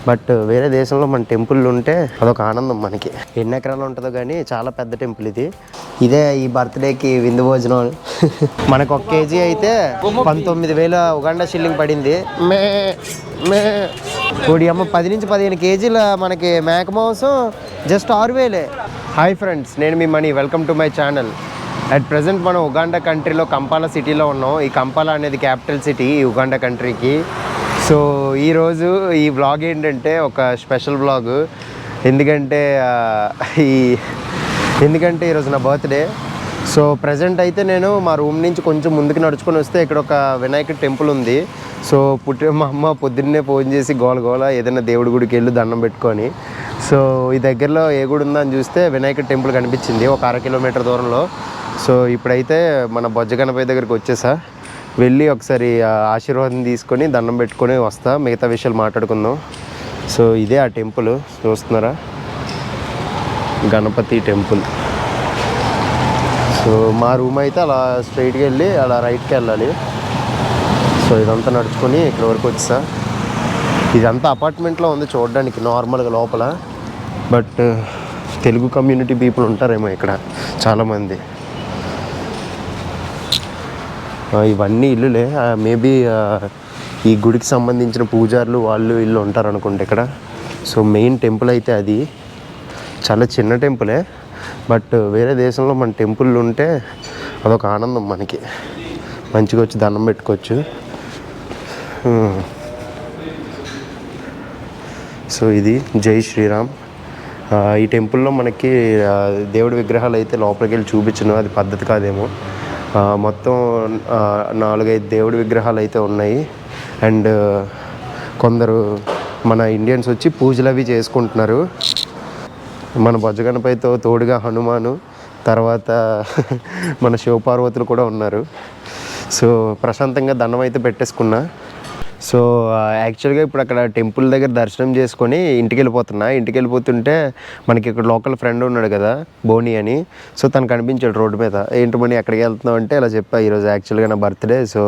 But వేరే దేశంలో మన టెంపుల్ ఉంటే అదొక ఆనందం మనకి. ఎన్ని ఎకరాలు ఉంటుందో కానీ చాలా పెద్ద టెంపుల్ ఇది. ఇదే ఈ బర్త్డేకి విందు భోజనం. మనకు 1 కేజీ అయితే 19,000 ఉగాండా షిల్లింగ్ పడింది. కోడి అమ్మ 10 నుంచి 15 కేజీల మనకి మేక మాంసం జస్ట్ 6,000. హాయ్ ఫ్రెండ్స్, నేను మీ Mani. Welcome to my channel. At present మనం ఉగాండా కంట్రీలో కంపాలా సిటీలో ఉన్నాం. ఈ కంపాలా అనేది క్యాపిటల్ సిటీ ఈ ఉగాండా కంట్రీకి. సో ఈరోజు ఈ వ్లాగ్ ఏంటంటే ఒక స్పెషల్ వ్లాగ్. ఎందుకంటే ఈరోజు నా బర్త్డే. సో ప్రజెంట్ అయితే నేను మా రూమ్ నుంచి కొంచెం ముందుకు నడుచుకొని వస్తే ఇక్కడ ఒక వినాయకుడి టెంపుల్ ఉంది. సో మా అమ్మ పొద్దున్నే ఫోన్ చేసి గోల ఏదైనా దేవుడి గుడికి వెళ్ళి దండం పెట్టుకొని. సో ఈ దగ్గరలో ఏ గుడి ఉందని చూస్తే వినాయకుడి టెంపుల్ కనిపించింది ఒక 1/2 కిలోమీటర్ దూరంలో. సో ఇప్పుడైతే మన బొజ్జ గణపతి దగ్గరికి వచ్చేసా. వెళ్ళి ఒకసారి ఆశీర్వాదం తీసుకొని దండం పెట్టుకొని వస్తా. మిగతా విషయాలు మాట్లాడుకుందాం. సో ఇదే ఆ టెంపుల్ చూస్తున్నారా, గణపతి టెంపుల్. సో మా రూమ్ అయితే అలా స్ట్రైట్కి వెళ్ళి అలా రైట్కి వెళ్ళాలి. సో ఇదంతా నడుచుకొని ఇక్కడ వరకు వచ్చా. ఇదంతా అపార్ట్మెంట్లో ఉంది చూడడానికి నార్మల్గా లోపల. బట్ తెలుగు కమ్యూనిటీ పీపుల్ ఉంటారేమో ఇక్కడ చాలామంది. ఇవన్నీ ఇల్లులే. మేబీ ఈ గుడికి సంబంధించిన పూజారులు వాళ్ళు ఇల్లు ఉంటారు అనుకుంటే ఇక్కడ. సో మెయిన్ టెంపుల్ అయితే అది చాలా చిన్న టెంపులే. బట్ వేరే దేశంలో మన టెంపుల్ ఉంటే అదొక ఆనందం మనకి. మంచిగా వచ్చి దండం పెట్టుకోవచ్చు. సో ఇది జై శ్రీరామ్. ఈ టెంపుల్లో మనకి దేవుడి విగ్రహాలు అయితే లోపలికి వెళ్ళి చూపించను, అది పద్ధతి కాదేమో. మొత్తం 4-5 దేవుడి విగ్రహాలు అయితే ఉన్నాయి. అండ్ కొందరు మన ఇండియన్స్ వచ్చి పూజలు అవి చేసుకుంటున్నారు. మన బొజ్జ గణపతితో తోడుగా హనుమాను, తర్వాత మన శివపార్వతులు కూడా ఉన్నారు. సో ప్రశాంతంగా దండం అయితే పెట్టేసుకున్నా. సో యాక్చువల్గా ఇప్పుడు అక్కడ టెంపుల్ దగ్గర దర్శనం చేసుకొని ఇంటికి వెళ్ళిపోతుంటే మనకి ఇక్కడ లోకల్ ఫ్రెండ్ ఉన్నాడు కదా, బోని అని. సో తను కనిపించాడు రోడ్డు మీద. ఏంటి మనీ ఎక్కడికి వెళ్తున్నావు అంటే ఇలా చెప్పా, ఈరోజు యాక్చువల్గా నా బర్త్డే. సో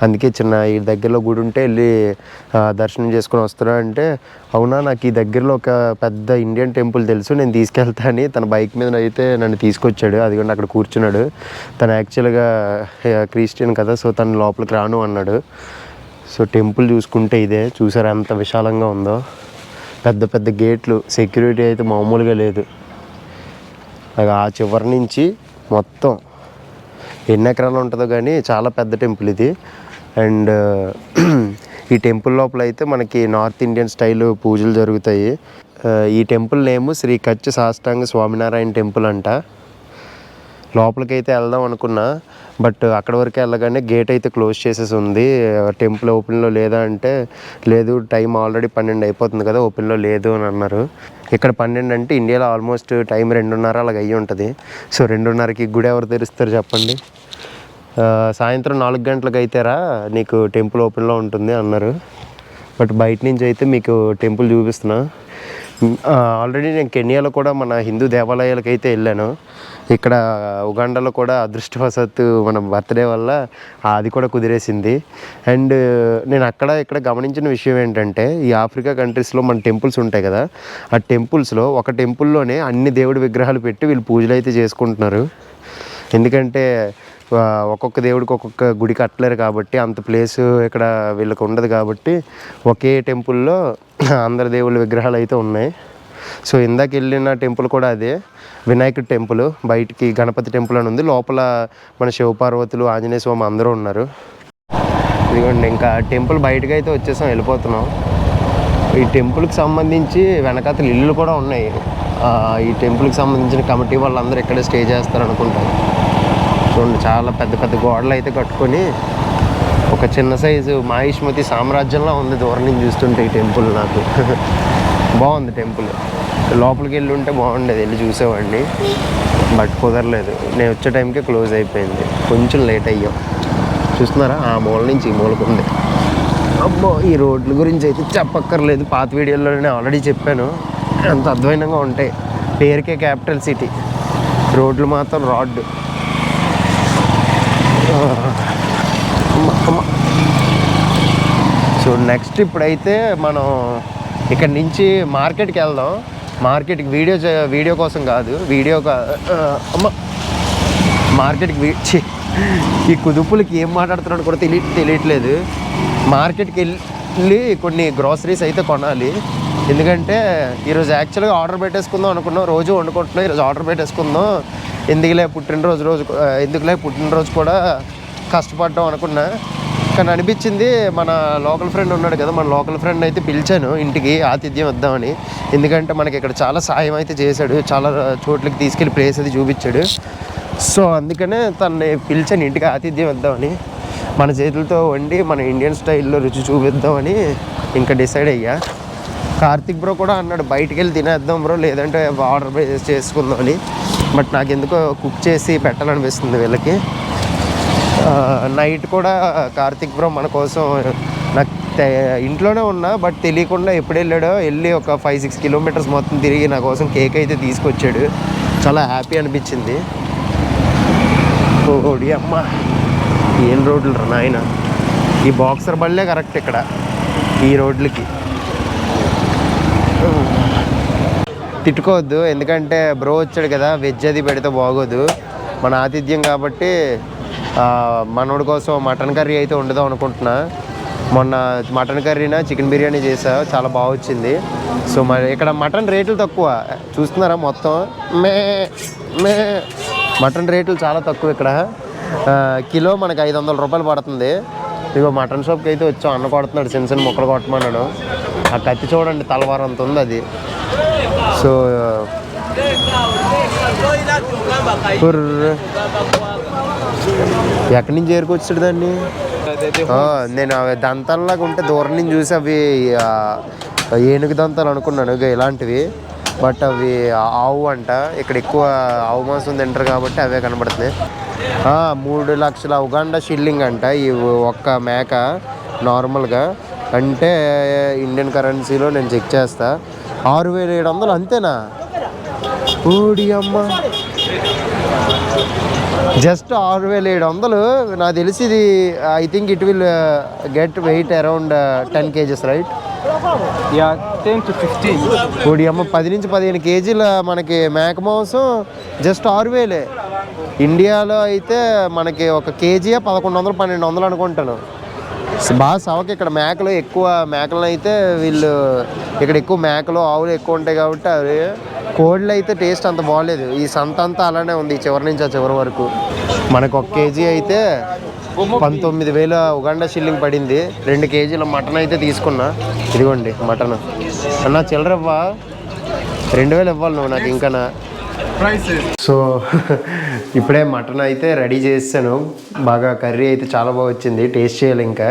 అందుకే చిన్న ఈ దగ్గరలో గుడి ఉంటే వెళ్ళి దర్శనం చేసుకొని వస్తున్నా అంటే, అవునా నాకు ఈ దగ్గరలో ఒక పెద్ద ఇండియన్ టెంపుల్ తెలుసు, నేను తీసుకెళ్తా అని తన బైక్ మీద అయితే నన్ను తీసుకొచ్చాడు. అది కూడా అక్కడ కూర్చున్నాడు. తను యాక్చువల్గా క్రిస్టియన్ కదా, సో తను లోపలికి రాను అన్నాడు. సో టెంపుల్ చూసుకుంటే ఇదే, చూసారా ఎంత విశాలంగా ఉందో. పెద్ద పెద్ద గేట్లు, సెక్యూరిటీ అయితే మామూలుగా లేదు. ఆ చివరి నుంచి మొత్తం ఎన్ని ఎకరాలు ఉంటుందో కానీ చాలా పెద్ద టెంపుల్ ఇది. అండ్ ఈ టెంపుల్ లోపల అయితే మనకి నార్త్ ఇండియన్ స్టైల్ పూజలు జరుగుతాయి. ఈ టెంపుల్ నేము శ్రీ కచ్ సాష్టాంగ స్వామినారాయణ టెంపుల్ అంట. లోపలికైతే వెళ్దాం అనుకున్నా, బట్ అక్కడ వరకే వెళ్ళగానే గేట్ అయితే క్లోజ్ చేసేసి ఉంది. టెంపుల్ ఓపెన్లో లేదా అంటే, లేదు టైం ఆల్రెడీ 12 అయిపోతుంది కదా, ఓపెన్లో లేదు అని అన్నారు. ఇక్కడ 12 అంటే ఇండియాలో ఆల్మోస్ట్ టైం 2:30 అలాగ అయ్యి ఉంటుంది. సో 2:30కి గుడి ఎవరు తెరుస్తారు చెప్పండి. సాయంత్రం 4 గంటలకు అయితేరా నీకు టెంపుల్ ఓపెన్లో ఉంటుంది అన్నారు. బట్ బయట నుంచి అయితే మీకు టెంపుల్ చూపిస్తున్నా. ఆల్రెడీ నేను కెన్యాలో కూడా మన హిందూ దేవాలయాలకు అయితే వెళ్ళాను. ఇక్కడ ఉగాండాలో కూడా అదృష్టవశాత్తు మన బర్త్డే వల్ల అది కూడా కుదిరేసింది. అండ్ నేను ఇక్కడ గమనించిన విషయం ఏంటంటే, ఈ ఆఫ్రికా కంట్రీస్లో మన టెంపుల్స్ ఉంటాయి కదా, ఆ టెంపుల్స్లో ఒక టెంపుల్లోనే అన్ని దేవుడి విగ్రహాలు పెట్టి వీళ్ళు పూజలు అయితే చేసుకుంటున్నారు. ఎందుకంటే ఒక్కొక్క దేవుడికి ఒక్కొక్క గుడి కట్టలేరు కాబట్టి, అంత ప్లేసు ఇక్కడ వీళ్ళకి ఉండదు కాబట్టి ఒకే టెంపుల్లో అందరి దేవుళ్ళ విగ్రహాలు అయితే ఉన్నాయి. సో ఇందాక వెళ్ళిన టెంపుల్ కూడా అదే వినాయకుడి టెంపుల్. బయటికి గణపతి టెంపుల్ అని ఉంది, లోపల మన శివపార్వతులు, ఆంజనేయ స్వామి అందరూ ఉన్నారు. ఇదిగోండి ఇంకా టెంపుల్ బయటకు అయితే వచ్చేసాం, వెళ్ళిపోతున్నాం. ఈ టెంపుల్కి సంబంధించి వెనకాతలు ఇల్లు కూడా ఉన్నాయి. ఈ టెంపుల్కి సంబంధించిన కమిటీ వాళ్ళందరూ ఇక్కడే స్టే చేస్తారు అనుకుంటారు. చూడండి చాలా పెద్ద పెద్ద గోడలు అయితే కట్టుకొని ఒక చిన్న సైజు మాహిష్మతి సామ్రాజ్యంలో ఉంది దూరం నుంచి చూస్తుంటే ఈ టెంపుల్. నాకు బాగుంది టెంపుల్. లోపలికి వెళ్ళి ఉంటే బాగుండేది, వెళ్ళి చూసేవాడిని. బట్ కుదరలేదు, నేను వచ్చే టైంకే క్లోజ్ అయిపోయింది. కొంచెం లేట్ అయ్యాం. చూస్తున్నారా ఆ మూల నుంచి ఈ మూలకు ఉంది. అబ్బో ఈ రోడ్ల గురించి అయితే చెప్పక్కర్లేదు, పాత వీడియోలో నేను ఆల్రెడీ చెప్పాను. అంత అద్భుతంగా ఉంటాయి. పేరుకే క్యాపిటల్ సిటీ, రోడ్లు మాత్రం రాడ్. సో నెక్స్ట్ ఇప్పుడైతే మనం ఇక్కడ నుంచి మార్కెట్కి వెళ్దాం. మార్కెట్కి వీడియో కోసం కాదు, అమ్మ మార్కెట్కి ఈ కుదుపులకి ఏం మాట్లాడుతున్నాడు కూడా తెలియట్లేదు. మార్కెట్కి వెళ్ళి కొన్ని గ్రోసరీస్ అయితే కొనాలి. ఎందుకంటే ఈరోజు యాక్చువల్గా ఆర్డర్ పెట్టేసుకుందాం అనుకున్నాం. రోజు వండుకుంటున్నాం, ఈరోజు ఆర్డర్ పెట్టేసుకుందాం. ఎందుకులే పుట్టినరోజు కూడా కష్టపడ్డాం అనుకున్నా. కానీ అనిపించింది మన లోకల్ ఫ్రెండ్ ఉన్నాడు కదా, మన లోకల్ ఫ్రెండ్ అయితే పిలిచాను ఇంటికి ఆతిథ్యం ఇద్దామని. ఎందుకంటే మనకి ఇక్కడ చాలా సాయం అయితే చేశాడు, చాలా చోట్లకి తీసుకెళ్ళి ప్లేస్ అది చూపించాడు. సో అందుకనే తనని పిలిచాను ఇంటికి ఆతిథ్యం ఇద్దామని. మన చేతులతో వండి మన ఇండియన్ స్టైల్లో రుచి చూపిద్దామని ఇంకా డిసైడ్ అయ్యా. కార్తిక్ బ్రో కూడా అన్నాడు బయటికి వెళ్ళి తినేద్దాం బ్రో, లేదంటే ఆర్డర్ చేసుకుందాం అని. బట్ నాకు ఎందుకో కుక్ చేసి పెట్టాలనిపిస్తుంది వీళ్ళకి. నైట్ కూడా కార్తిక్ బ్రో మన కోసం, నాకు ఇంట్లోనే ఉన్నా బట్ తెలియకుండా ఎప్పుడు వెళ్ళి ఒక 5-6 కిలోమీటర్స్ మొత్తం తిరిగి నా కోసం కేక్ అయితే తీసుకొచ్చాడు. చాలా హ్యాపీ అనిపించింది. ఓడి అమ్మ, ఏం రోడ్లు రా నాయన. ఈ బాక్సర్ బళ్ళే కరెక్ట్ ఇక్కడ ఈ రోడ్లకి. తిట్టుకోవద్దు, ఎందుకంటే బ్రో వచ్చాడు కదా, వెజ్ అది పెడితే బాగోదు. మన ఆతిథ్యం కాబట్టి మనోడి కోసం మటన్ కర్రీ అయితే వండుదాం అనుకుంటున్నా. మొన్న మటన్ కర్రీనా చికెన్ బిర్యానీ చేసా, చాలా బాగా వచ్చింది. సో మరి ఇక్కడ మటన్ రేట్లు తక్కువ చూస్తున్నారా, మొత్తం మటన్ రేట్లు చాలా తక్కువ ఇక్కడ. కిలో మనకి 500 రూపాయలు పడుతుంది. ఇగో మటన్ షాప్కి అయితే వచ్చాం, అన్న కొడుతున్నాడు, చిన్న ముక్కలు కొట్టమన్నాడు. ఆ కత్తి చూడండి, తలవారంత ఉంది అది. సో ఎక్కడి నుంచి ఏరుకొచ్చాడు దాన్ని? నేను అవి దంతాల్లాగా ఉంటే దూరం నుంచి చూసి అవి ఏనుగు దంతాలు అనుకున్నాను ఇలాంటివి. బట్ అవి ఆవు అంట, ఇక్కడ ఎక్కువ ఆవు మాంసం తింటారు కాబట్టి అవే కనబడుతున్నాయి. 3 లక్షల ఉగాండా షిల్లింగ్ అంట ఈ ఒక్క మేక నార్మల్గా. అంటే ఇండియన్ కరెన్సీలో నేను చెక్ చేస్తా, 6,700 అంతేనా? ఓడి అమ్మ, జస్ట్ 6,700. నాకు తెలిసి ఇది I think it will get wait around 10 kgs, right? 10 to 15. ఓడి అమ్మ, 10 నుంచి 15 కేజీల మనకి మేక మాంసం జస్ట్ 6,000. ఇండియాలో అయితే మనకి ఒక కేజీ 1,100-1,200 అనుకుంటాను. బాగా సవకి ఇక్కడ మేకలు ఎక్కువ. మేకలను అయితే వీళ్ళు ఇక్కడ ఎక్కువ మేకలు ఆవులు ఎక్కువ ఉంటాయి కాబట్టి అవి కోళ్ళు అయితే టేస్ట్ అంత బాగోలేదు. ఈ సంత అంతా అలానే ఉంది, చివరి నుంచి ఆ చివరి వరకు. మనకు 1 కేజీ అయితే 19,000 ఉగాండా షిల్లింగ్ పడింది. 2 కేజీల మటన్ అయితే తీసుకున్నా. ఇదిగోండి మటన్. అన్న చిల్లర ఇవ్వా, 2,000 ఇవ్వాలి నువ్వు నాకు ఇంకా. సో ఇప్పుడే మటన్ అయితే రెడీ చేసాను. బాగా కర్రీ అయితే చాలా బాగా వచ్చింది, టేస్ట్ చేయాలి ఇంకా.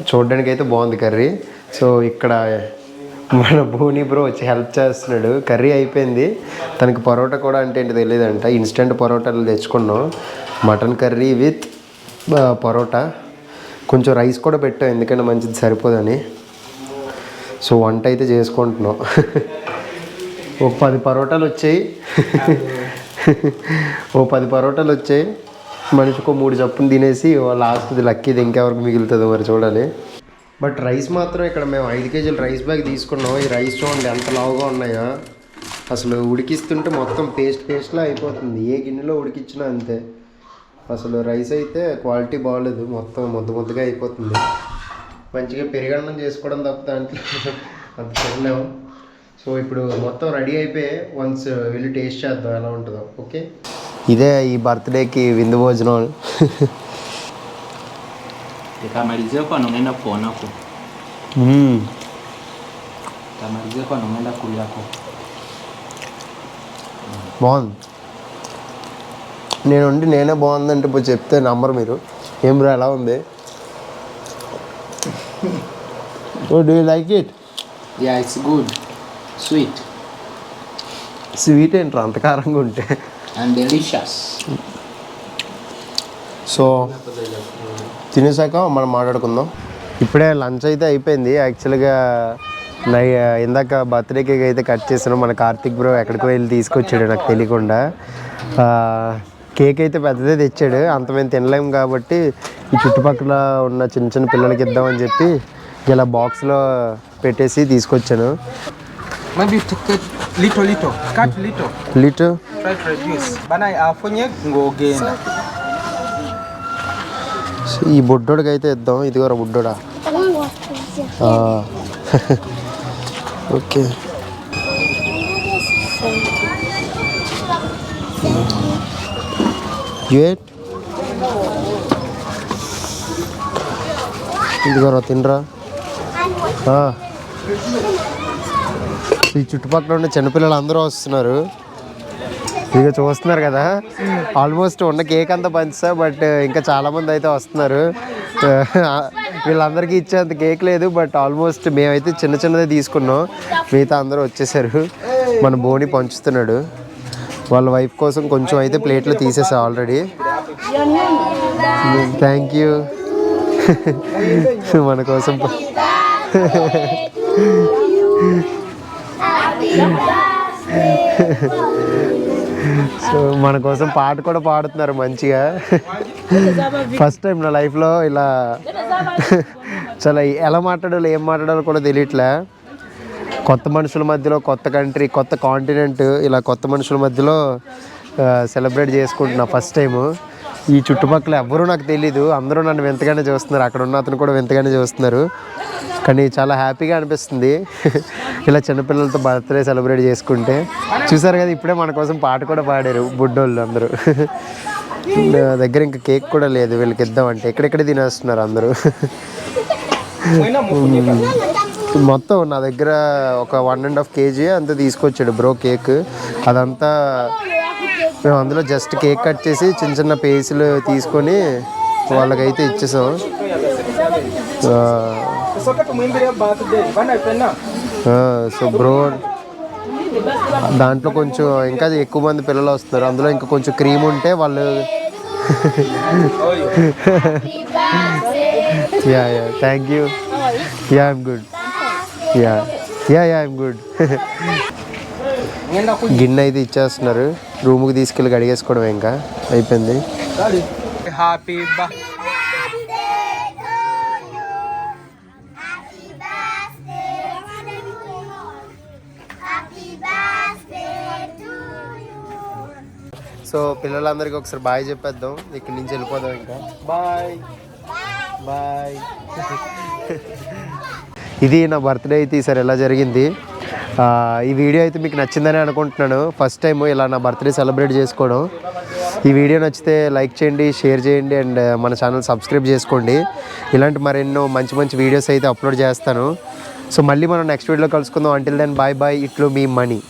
చూడడానికి అయితే బాగుంది కర్రీ. సో ఇక్కడ మన బోని బ్రో వచ్చి హెల్ప్ చేస్తున్నాడు. కర్రీ అయిపోయింది, తనకి పరోటా కూడా అంటే ఏంటి తెలియదంట. ఇన్స్టెంట్ పరోటాలు తెచ్చుకున్నాం, మటన్ కర్రీ విత్ పరోటా. కొంచెం రైస్ కూడా పెట్టాం ఎందుకంటే మంచిది సరిపోదని. సో వంట అయితే చేసుకుంటున్నాం. ఒక 10 పరోటాలు వచ్చాయి. 10 పరోటాలు వచ్చాయి. మనిషికి 3 చప్పును తినేసి లాస్ట్ది లక్కీది ఇంకెవరికి మిగులుతుందో మరి చూడాలి. బట్ రైస్ మాత్రం ఇక్కడ మేము 5 కేజీల రైస్ బ్యాగ్ తీసుకున్నాం. ఈ రైస్ చూడండి ఎంత లావుగా ఉన్నాయో. అసలు ఉడికిస్తుంటే మొత్తం పేస్ట్లా అయిపోతుంది. ఏ గిన్నెలో ఉడికిచ్చినా అంతే. అసలు రైస్ అయితే క్వాలిటీ బాగోలేదు, మొత్తం ముద్దగా అయిపోతుంది. మంచిగా పెరుగన్నం చేసుకోవడం తప్ప దాంట్లో అంత చూడలేము. సో ఇప్పుడు మొత్తం రెడీ అయిపోయి వన్స్ వెళ్ళి టేస్ట్ చేద్దాం ఎలా ఉంటుందో. ఓకే, ఇదే ఈ బర్త్డేకి విందు భోజనం. Nikamalizia kwa naenda kuonako. Nikamalizia kwa naenda kuliako. బాగుంది. నేనే బాగుందంటే ఇప్పుడు చెప్తే నమ్మరు మీరు. ఏం రా ఎలా ఉంది? Do you like it? Yeah, it's good. Sweet. Sweet ఏంట్రా అంత కారంగా ఉంటే? And delicious. సో తినేసాక మనం మాట్లాడుకుందాం. ఇప్పుడే లంచ్ అయితే అయిపోయింది. యాక్చువల్గా ఇందాక బర్త్డే కేక్ అయితే కట్ చేసాను. మన కార్తిక్ బ్రో ఎక్కడికో వెళ్ళి తీసుకొచ్చాడు నాకు తెలియకుండా. కేక్ అయితే పెద్దదే తెచ్చాడు. అంత మేము తినలేము కాబట్టి ఈ చుట్టుపక్కల ఉన్న చిన్న పిల్లలకి ఇద్దామని చెప్పి ఇలా బాక్స్లో పెట్టేసి తీసుకొచ్చాను. Maybe take it little. Cut little. Little Try to reduce. Bana afonye ngogenda. ఈ బుడ్డోడికి అయితే ఇద్దాం. ఇదిగోరా బుడ్డోడా. ఓకే. యూట్ ఇదిగోరా తినరా. ఈ చుట్టుపక్కల ఉండే చిన్నపిల్లలు అందరూ వస్తున్నారు. ఇక చూస్తున్నారు కదా, ఆల్మోస్ట్ ఉన్న కేక్ అంతా పంచుతా, బట్ ఇంకా చాలామంది అయితే వస్తున్నారు. వీళ్ళందరికీ ఇచ్చేంత కేక్ లేదు, బట్ ఆల్మోస్ట్ మేమైతే చిన్నదే తీసుకున్నాం. మిగతా అందరూ వచ్చేసారు. మన బోని పంచుతున్నాడు. వాళ్ళ వైఫ్ కోసం కొంచెం అయితే ప్లేట్లో తీసేసా ఆల్రెడీ. Thank you. మన కోసం సో మన కోసం పాట కూడా పాడుతున్నారు మంచిగా. ఫస్ట్ టైం నా లైఫ్లో ఇలా చాలా ఎలా మాట్లాడాలో ఏం మాట్లాడాలో కూడా తెలియట్లే. కొత్త మనుషుల మధ్యలో, కొత్త కంట్రీ, కొత్త కాంటినెంట్, ఇలా కొత్త మనుషుల మధ్యలో సెలబ్రేట్ చేసుకుంటున్నా ఫస్ట్ టైము. ఈ చుట్టుపక్కల ఎవ్వరూ నాకు తెలీదు. అందరూ నన్ను వింతగానే చూస్తున్నారు. అక్కడ ఉన్న అతను కూడా వింతగానే చూస్తున్నారు. కానీ చాలా హ్యాపీగా అనిపిస్తుంది ఇలా చిన్నపిల్లలతో బర్త్డే సెలబ్రేట్ చేసుకుంటే. చూసారు కదా, ఇప్పుడే మన కోసం పాట కూడా పాడారు బుడ్డోళ్ళు అందరూ. నా దగ్గర ఇంకా కేక్ కూడా లేదు వీళ్ళకి ఇద్దామంటే. ఎక్కడెక్కడ తినేస్తున్నారు అందరూ. మొత్తం నా దగ్గర ఒక 1.5 kg అంతా తీసుకొచ్చాడు బ్రో కేక్. అదంతా మేము అందులో జస్ట్ కేక్ కట్ చేసి చిన్న పీసులు తీసుకొని వాళ్ళకైతే ఇచ్చేసాం. సో బ్రో దాంట్లో కొంచెం ఇంకా ఎక్కువ మంది పిల్లలు వస్తున్నారు. అందులో ఇంకా కొంచెం క్రీమ్ ఉంటే వాళ్ళు thank you. I'm good. I'm good. గిన్నె అయితే ఇచ్చేస్తున్నారు. రూమ్కి తీసుకెళ్ళి కడిగేసుకోవడం ఇంకా అయిపోయింది. Happy సో పిల్లలందరికీ ఒకసారి బాయ్ చెప్పేద్దాం. ఇక్కడి నుంచి వెళ్ళిపోదాం ఇంకా. Bye bye. ఇది నా బర్త్డే అయితే ఈసారి ఎలా జరిగింది. ఈ వీడియో అయితే మీకు నచ్చిందని అనుకుంటున్నాను. ఫస్ట్ టైం ఇలా నా బర్త్డే సెలబ్రేట్ చేసుకోవడం. ఈ వీడియో నచ్చితే లైక్ చేయండి, షేర్ చేయండి, అండ్ మన ఛానల్ సబ్స్క్రైబ్ చేసుకోండి. ఇలాంటి మరెన్నో మంచి వీడియోస్ అయితే అప్లోడ్ చేస్తాను. సో మళ్ళీ మనం నెక్స్ట్ వీడియోలో కలుసుకుందాం. Until then bye bye. ఇట్లు మీ మనీ.